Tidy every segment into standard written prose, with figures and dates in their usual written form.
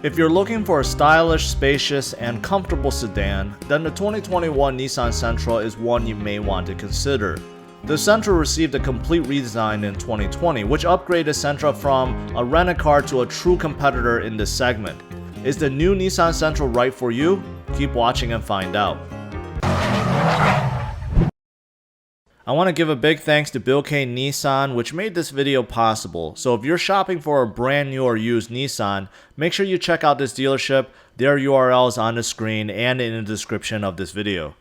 If you're looking for a stylish, spacious, and comfortable sedan, then the 2021 Nissan Sentra is one you may want to consider. The Sentra received a complete redesign in 2020, which upgraded Sentra from a rent-a-car to a true competitor in this segment. Is the new Nissan Sentra right for you? Keep watching and find out. I want to give a big thanks to Bill K Nissan, which made this video possible. So if you're shopping for a brand new or used Nissan, make sure you check out this dealership. Their URL is on the screen and in the description of this video.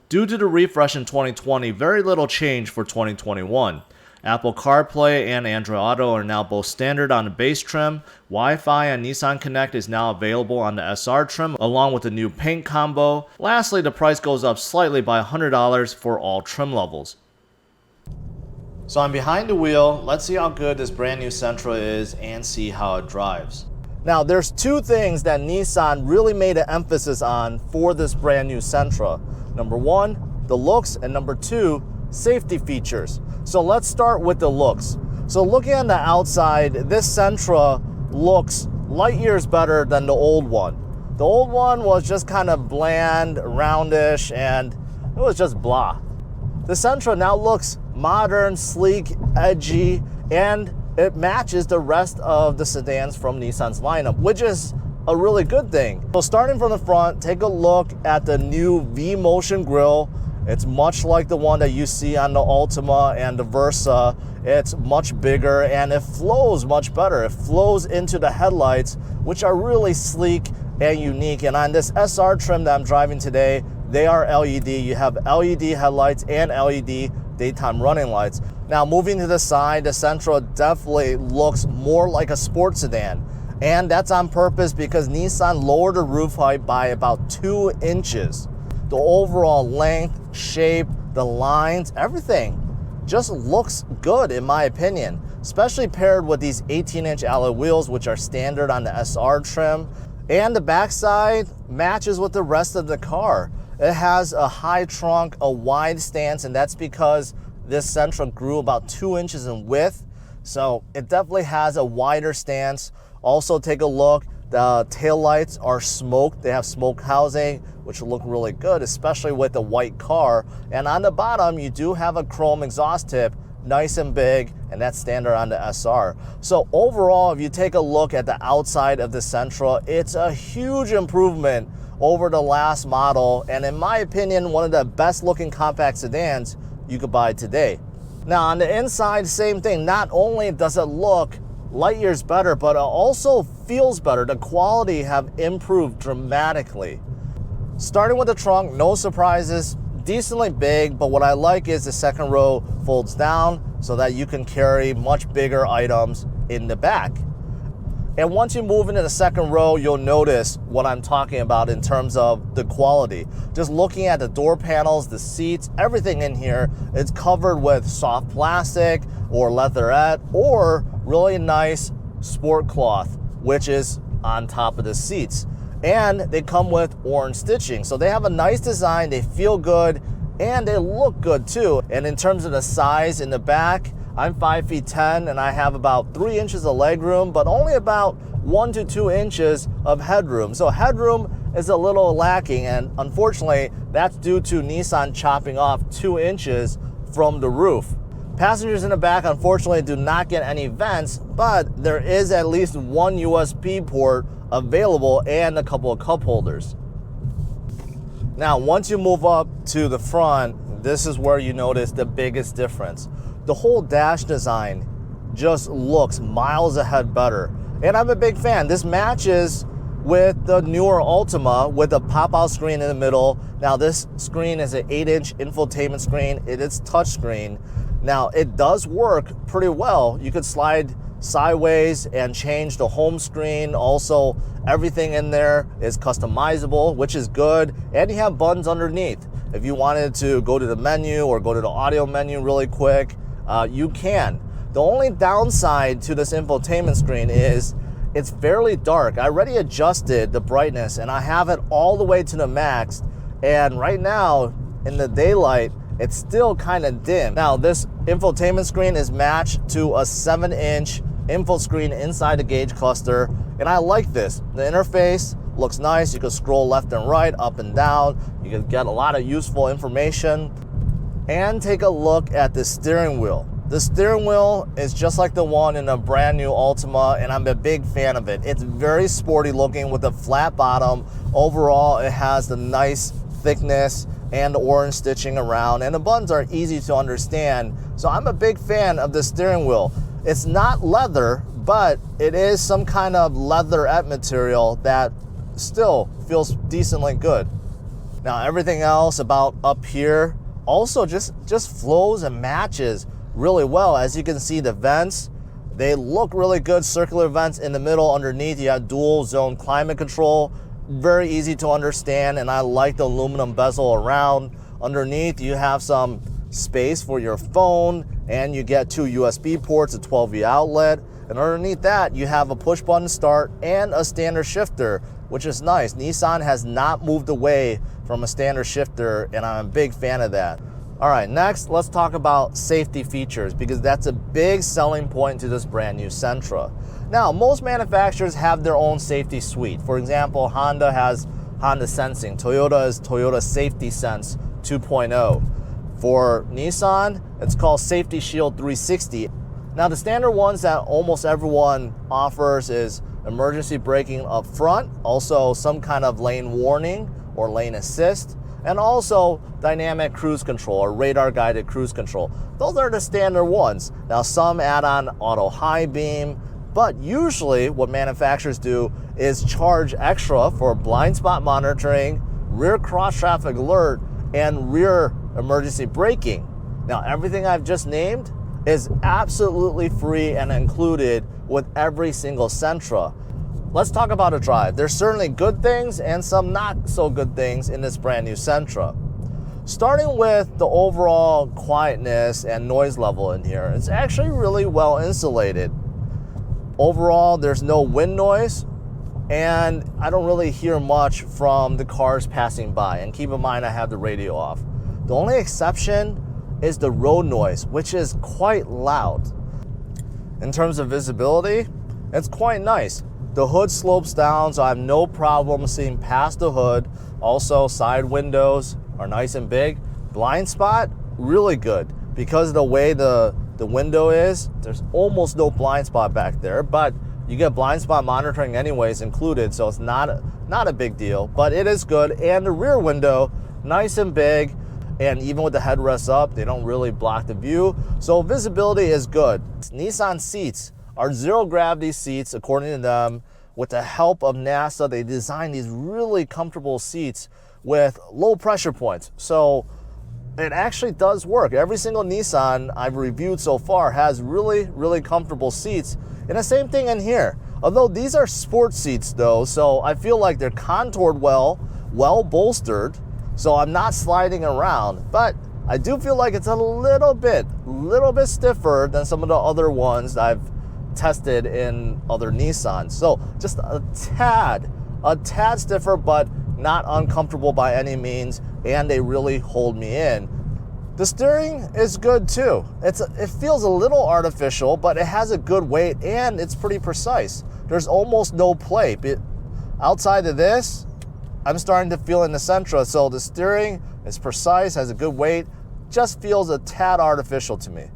Due to the refresh in 2020, very little change for 2021. Apple CarPlay and Android Auto are now both standard on the base trim. Wi-Fi and Nissan Connect is now available on the SR trim, along with the new paint combo. Lastly, the price goes up slightly by $100 for all trim levels. So I'm behind the wheel. Let's see how good this brand new Sentra is and see how it drives. Now there's two things that Nissan really made an emphasis on for this brand new Sentra. Number one, the looks, and number two, safety features. So let's start with the looks. So looking on the outside, this Sentra looks light years better than the old one. The old one was just kind of bland, roundish, and it was just blah. The Sentra now looks modern, sleek, edgy, and it matches the rest of the sedans from Nissan's lineup, which is a really good thing. So starting from the front, take a look at the new V-Motion grille. It's much like the one that you see on the Altima and the Versa. It's much bigger and it flows much better. It flows into the headlights, which are really sleek and unique. And on this SR trim that I'm driving today, they are LED. You have LED headlights and LED daytime running lights. Now moving to the side, the Sentra definitely looks more like a sports sedan. And that's on purpose because Nissan lowered the roof height by about 2 inches. The overall length, shape, the lines, everything just looks good in my opinion, especially paired with these 18-inch alloy wheels, which are standard on the SR trim. And the backside matches with the rest of the car. It has a high trunk, a wide stance, and that's because this Sentra grew about 2 inches in width. So it definitely has a wider stance. Also take a look, the taillights are smoked. They have smoke housing, which will look really good, especially with the white car. And on the bottom, you do have a chrome exhaust tip, nice and big, and that's standard on the SR. So overall, if you take a look at the outside of the Sentra, it's a huge improvement over the last model, and in my opinion, one of the best looking compact sedans you could buy today. Now on the inside, same thing. Not only does it look light years better, but it also feels better. The quality have improved dramatically. Starting with the trunk, no surprises, decently big, but what I like is the second row folds down so that you can carry much bigger items in the back. And once you move into the second row, you'll notice what I'm talking about in terms of the quality. Just looking at the door panels, the seats, everything in here, it's covered with soft plastic or leatherette or really nice sport cloth, which is on top of the seats. And they come with orange stitching. So they have a nice design, they feel good, and they look good too. And in terms of the size in the back, I'm 5'10" and I have about 3 inches of leg room, but only about 1 to 2 inches of headroom. So headroom is a little lacking, and unfortunately, that's due to Nissan chopping off 2 inches from the roof. Passengers in the back, unfortunately, do not get any vents, but there is at least one USB port available and a couple of cup holders. Now, once you move up to the front, this is where you notice the biggest difference. The whole dash design just looks miles ahead better. And I'm a big fan. This matches with the newer Altima with a pop-out screen in the middle. Now this screen is an 8-inch infotainment screen. It is touchscreen. Now it does work pretty well. You could slide sideways and change the home screen. Also, everything in there is customizable, which is good. And you have buttons underneath. If you wanted to go to the menu or go to the audio menu really quick, you can. The only downside to this infotainment screen is it's fairly dark. I already adjusted the brightness and I have it all the way to the max. And right now in the daylight, it's still kind of dim. Now this infotainment screen is matched to a 7-inch info screen inside the gauge cluster. And I like this. The interface looks nice. You can scroll left and right, up and down. You can get a lot of useful information. And take a look at the steering wheel. The steering wheel is just like the one in a brand new Altima, and I'm a big fan of it. It's very sporty looking with a flat bottom. Overall, it has the nice thickness and orange stitching around, and the buttons are easy to understand. So I'm a big fan of the steering wheel. It's not leather, but it is some kind of leatherette material that still feels decently good. Now everything else about up here also just flows and matches really well. As you can see, the vents, they look really good. Circular vents in the middle. Underneath you have dual zone climate control, very easy to understand, and I like the aluminum bezel around. Underneath you have some space for your phone, and you get 2 USB ports, a 12V outlet, and underneath that you have a push button start and a standard shifter, which is nice. Nissan has not moved away from a standard shifter, and I'm a big fan of that. All right, next, let's talk about safety features, because that's a big selling point to this brand new Sentra. Now, most manufacturers have their own safety suite. For example, Honda has Honda Sensing. Toyota is Toyota Safety Sense 2.0. For Nissan, it's called Safety Shield 360. Now, the standard ones that almost everyone offers is emergency braking up front, also some kind of lane warning or lane assist, and also dynamic cruise control or radar guided cruise control. Those are the standard ones. Now some add on auto high beam, but usually what manufacturers do is charge extra for blind spot monitoring, rear cross traffic alert, and rear emergency braking. Now everything I've just named is absolutely free and included with every single Sentra. Let's talk about a drive. There's certainly good things and some not so good things in this brand new Sentra. Starting with the overall quietness and noise level in here, it's actually really well insulated. Overall, there's no wind noise, and I don't really hear much from the cars passing by. And keep in mind, I have the radio off. The only exception is the road noise, which is quite loud. In terms of visibility, it's quite nice. The hood slopes down, so I have no problem seeing past the hood. Also, side windows are nice and big. Blind spot, really good. Because of the way the window is, there's almost no blind spot back there, but you get blind spot monitoring anyways included, so it's not a big deal, but it is good. And the rear window, nice and big, and even with the headrests up, they don't really block the view, so visibility is good. Nissan Seats are zero gravity seats, according to them. With the help of NASA, they designed these really comfortable seats with low pressure points. So it actually does work. Every single Nissan I've reviewed so far has really, really comfortable seats. And the same thing in here. Although these are sports seats though, so I feel like they're contoured well bolstered, so I'm not sliding around. But I do feel like it's a little bit stiffer than some of the other ones I've tested in other Nissans. So just a tad stiffer, but not uncomfortable by any means, and they really hold me in. The steering is good too. It feels a little artificial, but it has a good weight and it's pretty precise. There's almost no play. Outside of this, I'm starting to feel in the Sentra, so the steering is precise, has a good weight, just feels a tad artificial to me.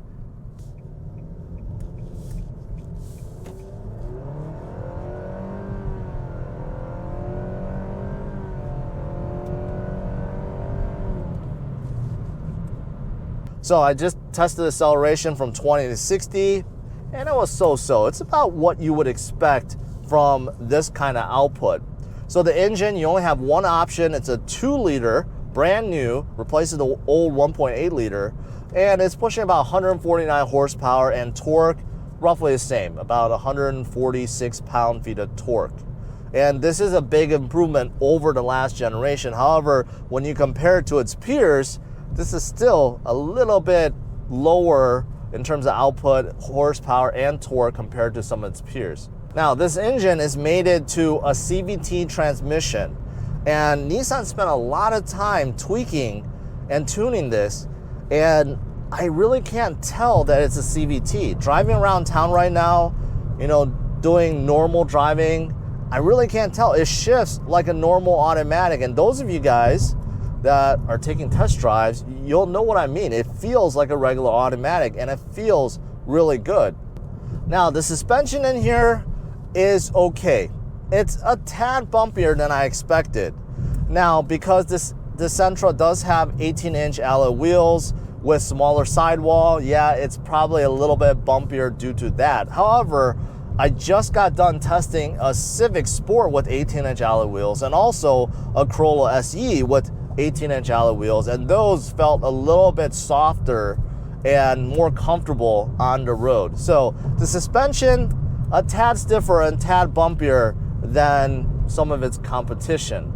So I just tested acceleration from 20 to 60, and it was so-so. It's about what you would expect from this kind of output. So the engine, you only have one option. It's a 2-liter, brand new, replaces the old 1.8 liter, and it's pushing about 149 horsepower, and torque roughly the same, about 146 pound-feet of torque. And this is a big improvement over the last generation. However, when you compare it to its peers, this is still a little bit lower in terms of output, horsepower, and torque compared to some of its peers. Now, this engine is mated to a Cvt transmission, and Nissan spent a lot of time tweaking and tuning this, and I really can't tell that it's a CVT. Driving around town right now, doing normal driving, I really can't tell. It shifts like a normal automatic. And those of you guys that are taking test drives, you'll know what I mean. It feels like a regular automatic and it feels really good. Now, the suspension in here is okay. It's a tad bumpier than I expected. Now, because the Sentra does have 18-inch alloy wheels with smaller sidewall, yeah, it's probably a little bit bumpier due to that. However, I just got done testing a Civic Sport with 18-inch alloy wheels and also a Corolla SE with 18-inch alloy wheels, and those felt a little bit softer and more comfortable on the road. So the suspension, a tad stiffer and tad bumpier than some of its competition.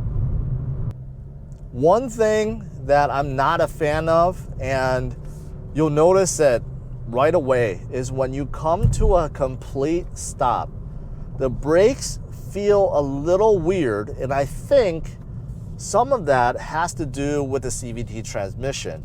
One thing that I'm not a fan of, and you'll notice it right away, is when you come to a complete stop, the brakes feel a little weird, and I think some of that has to do with the Cvt transmission.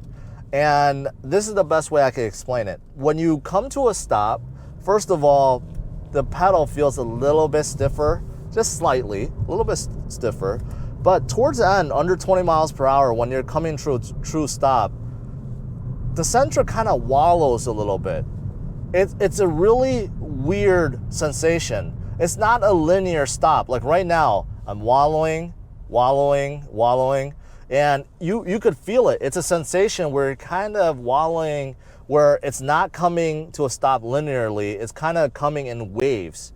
And this is the best way I can explain it. When you come to a stop, first of all, the pedal feels a little bit stiffer, just slightly, a little bit stiffer. But towards the end, under 20 miles per hour, when you're coming to a true stop, the Sentra kind of wallows a little bit. It's a really weird sensation. It's not a linear stop. Like right now, I'm wallowing, and you could feel it. It's a sensation where you're kind of wallowing, where it's not coming to a stop linearly. It's kind of coming in waves.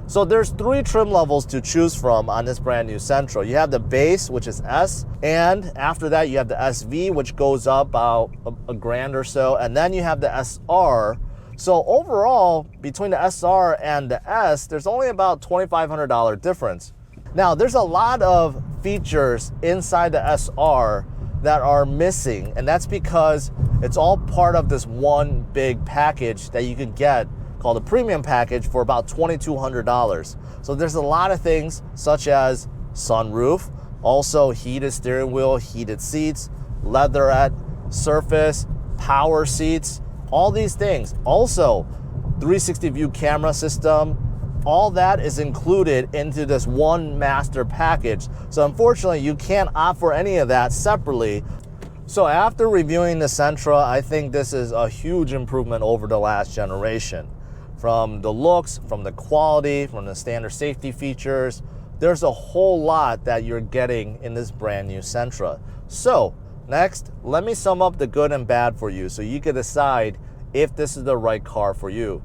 So there's 3 trim levels to choose from on this brand new Sentra. You have the base, which is S, and after that you have the SV, which goes up about a grand or so, and then you have the SR. So overall, between the SR and the S, there's only about $2,500 difference. Now, there's a lot of features inside the SR that are missing, and that's because it's all part of this one big package that you can get called a premium package for about $2,200. So there's a lot of things such as sunroof, also heated steering wheel, heated seats, leatherette surface, power seats, all these things. Also, 360 view camera system, all that is included into this one master package. So unfortunately, you can't opt for any of that separately. So after reviewing the Sentra, I think this is a huge improvement over the last generation. From the looks, from the quality, from the standard safety features, there's a whole lot that you're getting in this brand new Sentra. So next, let me sum up the good and bad for you so you can decide if this is the right car for you.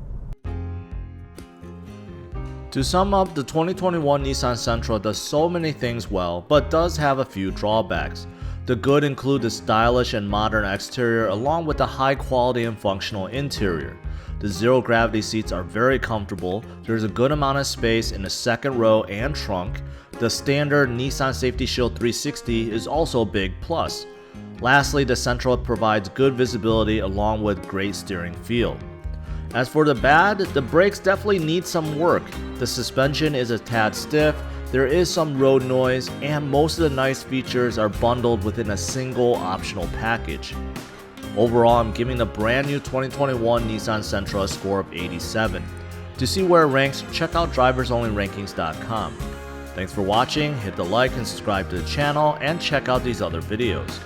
To sum up, the 2021 Nissan Sentra does so many things well, but does have a few drawbacks. The good include the stylish and modern exterior along with the high quality and functional interior. The zero-gravity seats are very comfortable, there's a good amount of space in the second row and trunk. The standard Nissan Safety Shield 360 is also a big plus. Lastly, the Sentra provides good visibility along with great steering feel. As for the bad, the brakes definitely need some work. The suspension is a tad stiff, there is some road noise, and most of the nice features are bundled within a single optional package. Overall, I'm giving the brand new 2021 Nissan Sentra a score of 87. To see where it ranks, check out driversonlyrankings.com. Thanks for watching, hit the like and subscribe to the channel, and check out these other videos.